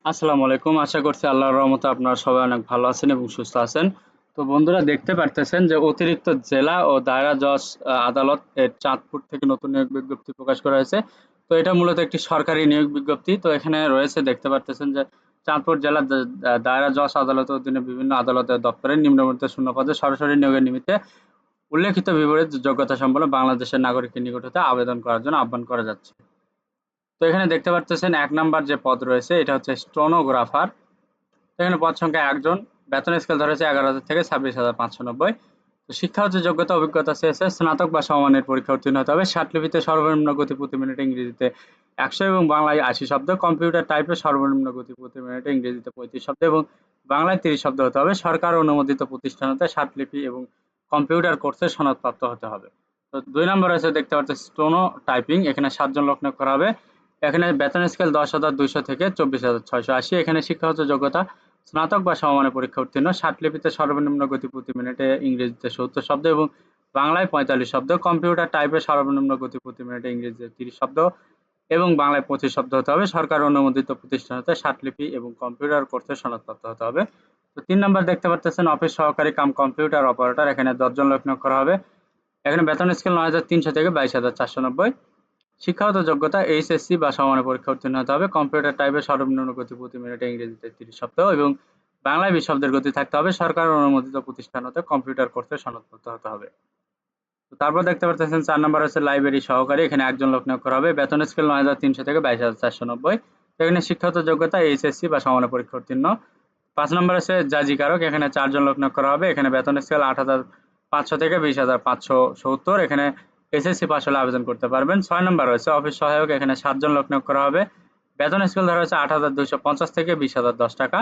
আসসালামু আলাইকুম। আশা করছি আল্লাহর রহমতে আপনারা সবাই অনেক ভালো আছেন এবং সুস্থ আছেন। তো বন্ধুরা দেখতে পারতেছেন যে অতিরিক্ত জেলা ও দায়রা জজ আদালত এর চাঁদপুর থেকে নতুন নিয়োগ বিজ্ঞপ্তি প্রকাশ করা হয়েছে। তো এটা মূলত একটি সরকারি নিয়োগ বিজ্ঞপ্তি। তো এখানে রয়েছে দেখতে পারতেছেন যে চাঁদপুর জেলার দায়রা জজ আদালতের অধীনে বিভিন্ন আদালতের দপ্তরে নিম্নবর্ণিত শূন্য পদে সরাসরি নিয়োগের নিমিত্তে উল্লেখিত বিবরণিত যোগ্যতা সম্পন্ন বাংলাদেশের নাগরিকের নিকট হতে আবেদন করার জন্য আহ্বান করা যাচ্ছে। তো এখানে দেখতে পারতেছেন ১ নাম্বার যে পদ রয়েছে এটা হচ্ছে স্টেনোগ্রাফার। তো এখানে পদ সংখ্যা ১ জন। বেতন স্কেল ধরেছে ১১,০০০ থেকে ২৬,৫৯০। তো শিক্ষাগত যোগ্যতা অভিজ্ঞতা চেয়েছে স্নাতক বা সমমানের পরীক্ষা উত্তীর্ণ হতে হবে। ষাটলিপিতে সর্বনিম্ন গতি প্রতি মিনিটে ইংরেজিতে ১০০ এবং বাংলায় ৮০ শব্দ। কম্পিউটার টাইপে সর্বনিম্ন গতি প্রতি মিনিটে ইংরেজিতে ৩৫ শব্দ এবং বাংলায় ৩০ শব্দ হতে হবে। সরকার অনুমোদিত প্রতিষ্ঠান হতে ষাটলিপি এবং কম্পিউটার কোর্সে সনদপ্রাপ্ত হতে হবে। তো ২ নম্বর আছে দেখতে পাচ্ছেন স্টেনো টাইপিং। এখানে ৭ জন লোক নিয়োগ করা হবে। এখানে বেতন স্কেল ১০,২০০ থেকে ২৪,৬৮০। এখানে শিক্ষাগত যোগ্যতা স্নাতক বা সমমানের পরীক্ষা উত্তীর্ণ। ষাটলিপিতে সর্বনিম্ন গতি প্রতি মিনিটে ইংরেজিতে ৭০ শব্দ এবং বাংলায় ৪৫ শব্দ। কম্পিউটার টাইপে সর্বনিম্ন গতি প্রতি মিনিটে ইংরেজিতে ৩০ শব্দ এবং বাংলায় ২৫ শব্দ হতে হবে। সরকার অনুমোদিত প্রতিষ্ঠান হতে ষাটলিপি এবং কম্পিউটার কোর্সে সনদপ্রাপ্ত হতে হবে। তো ৩ নম্বর দেখতে পারতেছেন অফিস সহকারী কাম কম্পিউটার অপারেটর। এখানে ১০ জন লোক নিয়োগ করা হবে। এখানে বেতন স্কেল ৯,৩০০ থেকে ২২,৪৯০। শিক্ষাগত যোগ্যতা এইচএসসি বা সমমানের পরীক্ষা উত্তীর্ণ হতে হবে। কম্পিউটার টাইপে সর্বনিম্ন গতি প্রতি মিনিটে ইংরেজিতে ৩০ শব্দ এবং বাংলায় ২০ শব্দের গতি থাকতে হবে। সরকার অনুমোদিত প্রতিষ্ঠান হতে কম্পিউটার কোর্সে সনদপ্রাপ্ত হতে হবে। তো তারপর দেখতে পারতেছেন ৪ নম্বর হচ্ছে লাইব্রেরি সহকারী। এখানে ১ জন লোক নিয়োগ করা হবে। বেতন স্কেল ৯,৩০০ থেকে ২২,৪৯০। এখানে শিক্ষাগত যোগ্যতা এইচএসসি বা সমমানের পরীক্ষা উত্তীর্ণ। ৫ নম্বর আছে জাজিকারক। এখানে ৪ জন লোক নিয়োগ করা হবে। এখানে বেতন স্কেল ৮,৫০০ থেকে ২০,৫৭০। এখানে এসএসসি পাস হলে আবেদন করতে পারবেন। ৬ নম্বর রয়েছে অফিস সহায়ক। এখানে ৭ জন লোক নিয়োগ করা হবে। বেতন স্কেল ধরা হচ্ছে ৮,২৫০ থেকে ২০,০১০ টাকা।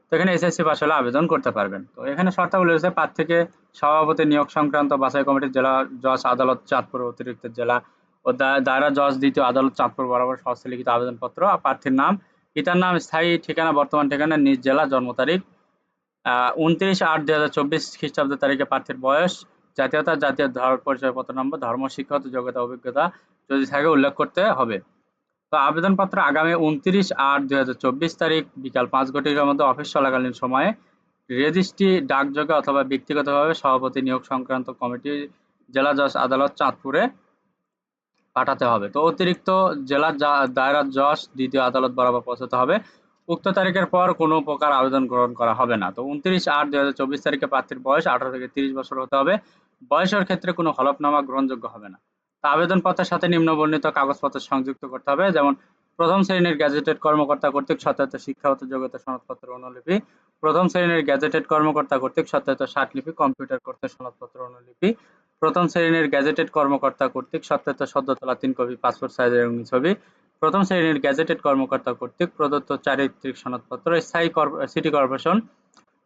তো এখানে এসএসসি পাস হলে আবেদন করতে পারবেন। তো এখানে শর্তাবলী রয়েছে প্রার্থীকে সভাপতি নিয়োগ সংক্রান্ত বাছাই কমিটির জেলা জজ আদালত চাঁদপুর অতিরিক্ত জেলা ও দায়রা জজ দ্বিতীয় আদালত চাঁদপুর বরাবর সহস্তে লিখিত আবেদনপত্র, প্রার্থীর নাম, পিতার নাম, স্থায়ী ঠিকানা, বর্তমান ঠিকানা, নিজ জেলা, জন্ম তারিখ, ২৯/৮/২০২৪ খ্রিস্টাব্দ তারিখে প্রার্থীর বয়স, জাতীয়তা, জাতীয় পরিচয়পত্র নম্বর, ধর্ম, শিক্ষাগত যোগ্যতা, অভিজ্ঞতা যদি থাকে উল্লেখ করতে হবে। তো আবেদনপত্র আগামী ২৯/৮/২০২৪ তারিখ বিকাল ৫ ঘটিকার মধ্যে অফিস চলাকালীন সময়ে রেজিস্ট্রি, ডাকযোগে অথবা ব্যক্তিগতভাবে সভাপতি নিয়োগ সংক্রান্ত কমিটি জেলা জজ আদালত চাঁদপুরে পাঠাতে হবে। তো অতিরিক্ত জেলা দায়রা জজ দ্বিতীয় আদালত বরাবর পৌঁছাতে হবে। উক্ত তারিখের পর কোনো প্রকার আবেদন গ্রহণ করা হবে না। তো ২৯/৮/২০২৪ তারিখে প্রার্থীর বয়স ১৮ থেকে ৩০ বছর হতে হবে। বয়সের ক্ষেত্রে কোনো হলফনামা গ্রহণযোগ্য হবে না। তা আবেদনপত্রের সাথে নিম্নবর্ণিত কাগজপত্র সংযুক্ত করতে হবে, যেমন প্রথম শ্রেণীর গ্যাজেটেড কর্মকর্তা কর্তৃক সত্যায়িত শিক্ষাগত যোগ্যতা সনদপত্রের অনুলিপি, প্রথম শ্রেণীর গ্যাজেটেড কর্মকর্তা কর্তৃক সত্যায়িত ষাটলিপি, কম্পিউটার কোর্সের সনদপত্র অনুলিপি, প্রথম শ্রেণীর গ্যাজেটেড কর্মকর্তা কর্তৃক সত্যায়িত সদ্য তোলা ৩ কপি পাসপোর্ট সাইজের রঙিন ছবি, প্রথম শ্রেণীর গ্যাজেটেড কর্মকর্তা কর্তৃক প্রদত্ত চারিত্রিক সনদপত্র, স্থায়ী সিটি কর্পোরেশন,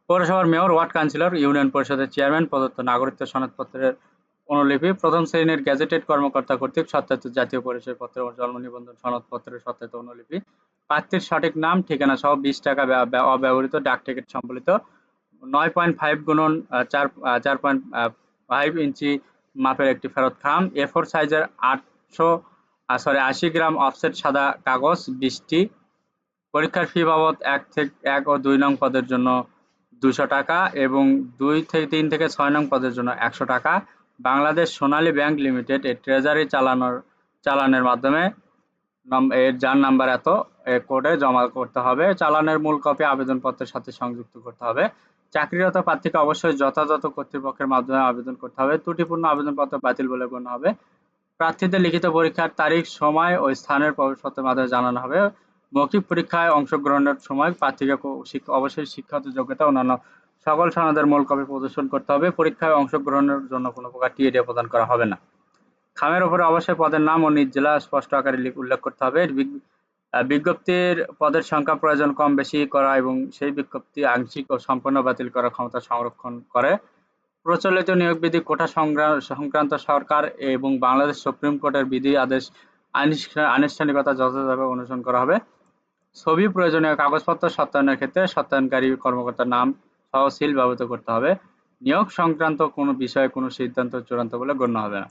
পৌরসভার মেয়র, ওয়ার্ড কাউন্সিলর, ইউনিয়ন পরিষদের চেয়ারম্যান প্রদত্ত নাগরিকত্ব সনদপত্রের অনুলিপি, প্রথম শ্রেণীর গ্যাজেটেড কর্মকর্তা কর্তৃক সত্যায়িত জাতীয় পরিচয়পত্র ও জন্ম নিবন্ধন সনদপত্রের সত্যায়িত অনুলিপি, প্রার্থীর সঠিক নাম, ঠিকানা সহ ২০ টাকা অব্যবহৃত ডাক টিকিট সম্বলিত ৯.৫ গুণন ৪.৫ ইঞ্চি মাপের একটি ফেরত খাম, A4 সাইজের ৮০ গ্রাম অফসেট সাদা কাগজ ২০টি। পরীক্ষার ফি বাবদ ১ ও ২ নং পদের জন্য ২০০ টাকা এবং ৩ থেকে ৬ নং পদের জন্য ১০০ টাকা। বাংলাদেশ সোনালী ব্যাংক লিমিটেড এর ট্রেজারি চালানের মাধ্যমে এর যার নাম্বার এত কোডে জমা করতে হবে। চালানের মূল কপি আবেদনপত্রের সাথে সংযুক্ত করতে হবে। চাকরিরত প্রার্থীকে অবশ্যই যথাযথ কর্তৃপক্ষের মাধ্যমে আবেদন করতে হবে। ত্রুটিপূর্ণ আবেদনপত্র বাতিল বলে গণ্য হবে। প্রার্থীদের লিখিত পরীক্ষার তারিখ, সময় ও স্থানের প্রবেশপত্রের মাধ্যমে জানানো হবে। মৌখিক পরীক্ষায় অংশগ্রহণের সময় প্রার্থীকে অবশ্যই শিক্ষাগত যোগ্যতা অন্যান্য সকল সনদের মূল কপি প্রদর্শন করতে হবে। পরীক্ষায় অংশগ্রহণের জন্য কোনো প্রকার টিএডি প্রদান করা হবে না। খামের উপরে অবশ্যই পদের নাম ও নিজ জেলা স্পষ্ট আকারে উল্লেখ করতে হবে। বিজ্ঞপ্তির পদের সংখ্যা প্রয়োজন কম বেশি করা এবং সেই বিজ্ঞপ্তি আংশিক ও সম্পূর্ণ বাতিল করার ক্ষমতা সংরক্ষণ করে। প্রচলিত নিয়োগ বিধি, কোটা সংক্রান্ত সরকার এবং বাংলাদেশ সুপ্রিম কোর্টের বিধি আদেশ আনুষ্ঠানিকতা যথাযথভাবে অনুসরণ করা হবে। ছবি, প্রয়োজনীয় কাগজপত্র সত্যায়নের ক্ষেত্রে সত্যায়নকারী কর্মকর্তার নাম সহ সিল ব্যবহৃত করতে হবে। নিয়োগ সংক্রান্ত কোনো বিষয়ে কোনো সিদ্ধান্ত চূড়ান্ত বলে গণ্য হবে না।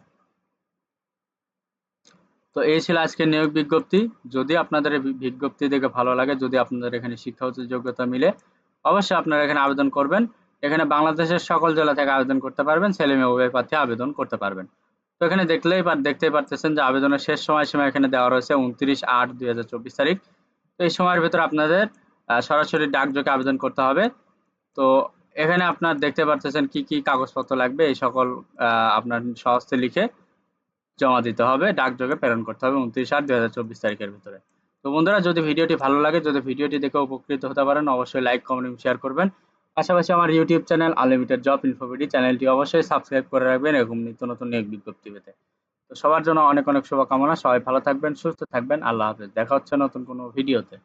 তো তো এই ছিল আজকের নিয়োগ বিজ্ঞপ্তি। যদি আপনাদের এই বিজ্ঞপ্তি দেখে ভালো লাগে, যদি আপনাদের এখানে শিক্ষাগত যোগ্যতা মিলে, অবশ্যই আপনারা এখানে আবেদন করবেন। এখানে বাংলাদেশের সকল জেলা থেকে আবেদন করতে পারবেন, ছেলে-মেয়ে উভয় প্রার্থী আবেদন করতে পারবেন। তো এখানে দেখতেই পারতেছেন যে আবেদনের শেষ সময়সীমা এখানে দেওয়া রয়েছে 29/8/2024 তারিখ। তো এই সময়ের ভেতরে আপনাদের সরাসরি ডাকযোগে আবেদন করতে হবে। তো এখানে আপনার দেখতে পারতেছেন কি, কি কাগজপত্র লাগবে, এই সকল আপনার স্বহস্তে লিখে জমা দিতে হবে, ডাকযোগে প্রেরণ করতে হবে 29/8/2024 তারিখের ভিতরে। তো বন্ধুরা, যদি ভিডিওটি ভালো লাগে, যদি ভিডিওটি দেখে উপকৃত হতে পারেন, অবশ্যই লাইক, কমেন্ট এবং শেয়ার করবেন। পাশাপাশি আমার ইউটিউব চ্যানেল আনলিমিটেড জব ইনফোভিডি চ্যানেলটি অবশ্যই সাবস্ক্রাইব করে রাখবেন এরকম নিত্য নতুন নিয়োগ বিজ্ঞপ্তি পেতে। তো সবার জন্য অনেক অনেক শুভকামনা। সবাই ভালো থাকবেন, সুস্থ থাকবেন। আল্লাহ হাফেজ। দেখা হচ্ছে নতুন কোনো ভিডিওতে।